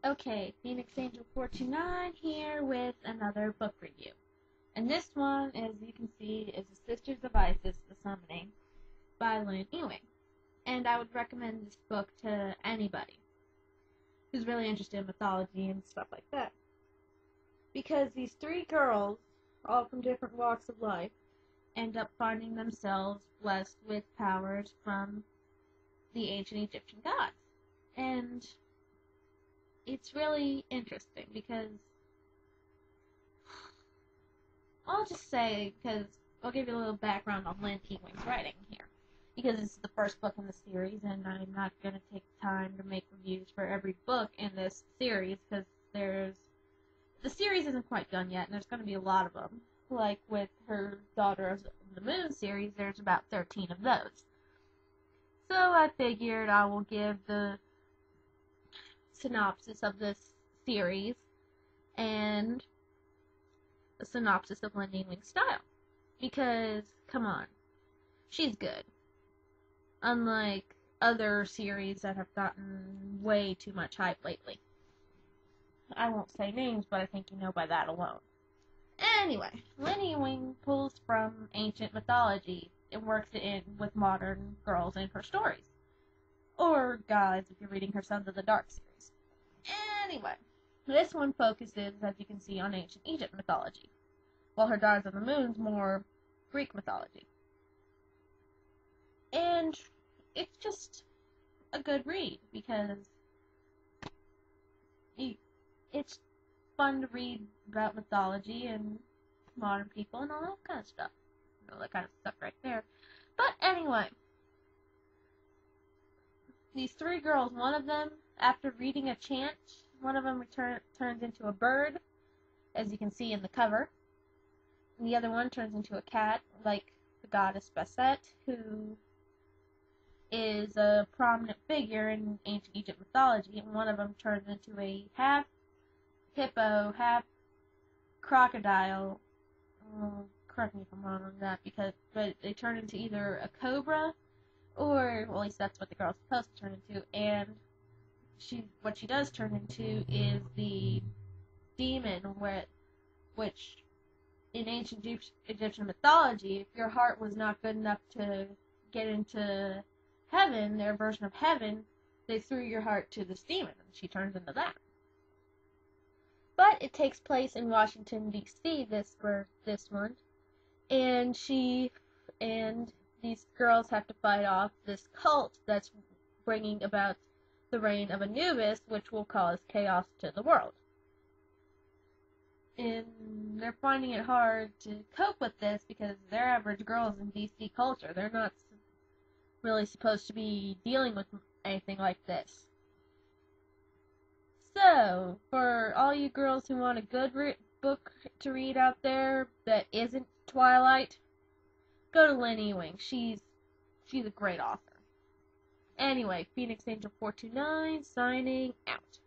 Okay, Phoenix Angel 429 here with another book review. And this one, as you can see, is The Sisters of Isis, The Summoning by Lynn Ewing. And I would recommend this book to anybody who's really interested in mythology and stuff like that. Because these three girls, all from different walks of life, end up finding themselves blessed with powers from the ancient Egyptian gods. And it's really interesting because I'll just say, because I'll give you a little background on Lynn Ewing's writing here, because this is the first book in the series, and I'm not going to take time to make reviews for every book in this series, because the series isn't quite done yet, and there's going to be a lot of them. Like with her Daughter of the Moon series, there's about 13 of those. So I figured I will give the synopsis of this series and a synopsis of Lynn Ewing's style, because come on, she's good, unlike other series that have gotten way too much hype lately. I won't say names, but I think you know by that alone. Anyway, Lynn Ewing pulls from ancient mythology and works it in with modern girls in her stories, or guys if you're reading her Sons of the Dark series. Anyway, this one focuses, as you can see, on ancient Egypt mythology, while her Daughters of the Moon's more Greek mythology. And it's just a good read, because it's fun to read about mythology and modern people and all that kind of stuff. All that kind of stuff right there. But anyway, these three girls, one of them, after reading a chant, one of them turns into a bird, as you can see in the cover. And the other one turns into a cat, like the goddess Bastet, who is a prominent figure in ancient Egypt mythology. And one of them turns into a half hippo, half crocodile. Correct me if I'm wrong on that, but they turn into either a cobra, or well, at least that's what the girl's supposed to turn into, and what she does turn into is the demon, which in ancient Egyptian mythology, if your heart was not good enough to get into heaven, their version of heaven, they threw your heart to this demon, and she turns into that. But it takes place in Washington, D.C. this one, and these girls have to fight off this cult that's bringing about the reign of Anubis, which will cause chaos to the world. And they're finding it hard to cope with this because they're average girls in DC culture. They're not really supposed to be dealing with anything like this. So, for all you girls who want a good book to read out there that isn't Twilight, go to Lynn Ewing. She's a great author. Anyway, Phoenix Angel 429 signing out.